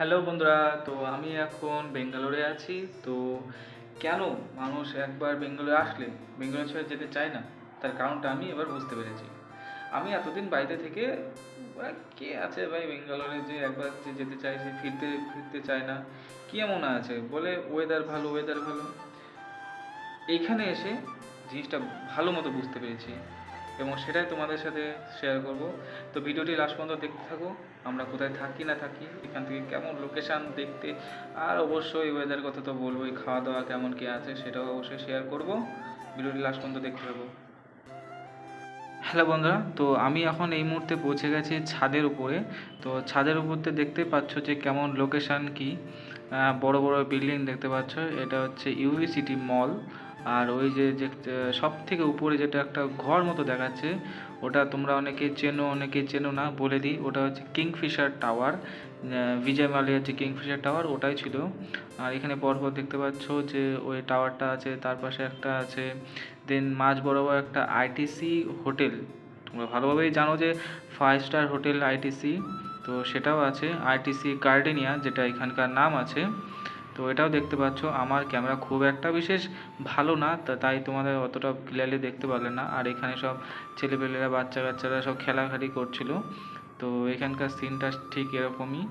Hello বন্ধুরা, তো আমি এখন বেঙ্গালোরে আছি। তো কেন মানুষ একবার বেঙ্গালোরে আসলে বেঙ্গালোর ছেড়ে যেতে চায় না, তার কারণটা আমি এবার বুঝতে পেরেছি। আমি এতদিন বাড়িতে থেকে কে আছে ভাই বেঙ্গালোরে যে একবার যে যেতে চায়, সে ফিরতে ফিরতে চায় না। কি এমন আছে বলে ওয়েদার ভালো, ওয়েদার ভালো। এইখানে এসে জিনিসটা ভালো মতো বুঝতে পেরেছি এবং সেটাই তোমাদের সাথে শেয়ার করব। তো ভিডিওটি লাস্ট পর্যন্ত দেখতে থাকো। আমরা কোথায় থাকি না থাকি, এখান থেকে কেমন লোকেশান দেখতে, আর অবশ্যই ওয়েদার কথা তো বলবোই, খাওয়া দাওয়া কেমন কী আছে সেটাও অবশ্যই শেয়ার করব। ভিডিওটি লাস্ট পর্যন্ত দেখতে থাকো। হ্যালো বন্ধুরা, তো আমি এখন এই মুহূর্তে পৌঁছে গেছি ছাদের উপরে। তো ছাদের উপরতে দেখতে পাচ্ছ যে কেমন লোকেশান কি, বড় বড় বিল্ডিং দেখতে পাচ্ছ। এটা হচ্ছে ইউভি সিটি মল। আর ওই যে সব থেকে উপরে যেটা একটা ঘর মতো দেখাচ্ছে, ওটা তোমরা অনেকেই চেনো অনেকেই চেনো না, বলে দিই। ওটা হচ্ছে কিংফিশার টাওয়ার। বিজয় মালিয়া যে কিংফিশার টাওয়ার ওটাই ছিল। আর এখানে পরপর দেখতে পাচ্ছ যে ওই টাওয়ারটা আছে, তার পাশে একটা আছে। দেন মাঝ বরাবর একটা আইটিসি হোটেল, তোমরা ভালোভাবেই জানো যে 5 স্টার হোটেল আইটিসি, তো সেটাও আছে। আইটিসি গার্ডেনিয়া যেটা এখানকার নাম আছে, তো এটাও দেখতে পাচ্ছ। আমার ক্যামেরা খুব একটা বিশেষ ভালো না, তাই তোমাদের অতটা ক্লিয়ারলি দেখতে পারলে না। আর এখানে সব ছেলেপেলেরা বাচ্চা কাচ্চারা সব খেলাখালি করছিল। তো এখানকার সিনটা ঠিক এরকমই।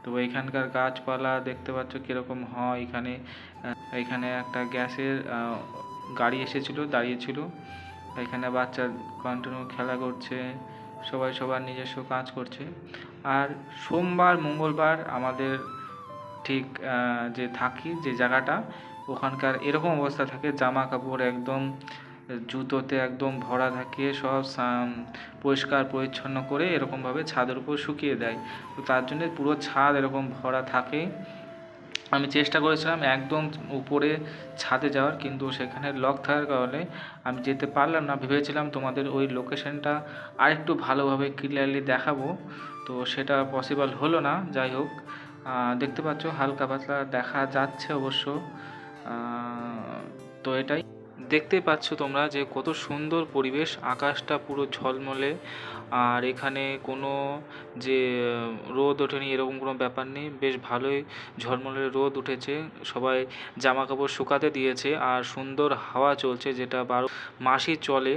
তো এখানকার গাছপালা দেখতে পাচ্ছ কীরকম হয়। এখানে একটা গ্যাসের গাড়ি এসেছিল, দাঁড়িয়েছিল। এখানে বাচ্চা কন্টিনিউ খেলা করছে, সবাই সবার নিজস্ব কাজ করছে। আর সোমবার মঙ্গলবার আমাদের ঠিক যে থাকি যে জায়গাটা, ওখানকার এরকম অবস্থা থাকে, জামা কাপড় একদম জুতোতে একদম ভরা থাকে, সব পরিষ্কার পরিচ্ছন্ন করে এরকমভাবে ছাদের উপর শুকিয়ে দেয়। তো তার জন্য পুরো ছাদ এরকম ভরা থাকে। আমি চেষ্টা করেছিলাম একদম উপরে ছাদে যাওয়ার, কিন্তু সেখানে লক থাকার কারণে আমি যেতে পারলাম না। ভেবেছিলাম তোমাদের ওই লোকেশনটা আরেকটু ভালোভাবে ক্লিয়ারলি দেখাবো, তো সেটা পসিবল হলো না। যাই হোক, দেখতে পাচ্ছ হালকা পাতলা দেখা যাচ্ছে অবশ্য। তো এটাই দেখতেই পাচ্ছ তোমরা যে কত সুন্দর পরিবেশ, আকাশটা পুরো ঝলমলে। আর এখানে কোনো যে রোদ ওঠেনি এরকম কোনো ব্যাপার নেই, বেশ ভালোই ঝলমলে রোদ উঠেছে। সবাই জামা কাপড় শুকাতে দিয়েছে আর সুন্দর হাওয়া চলছে, যেটা 12 মাসই চলে।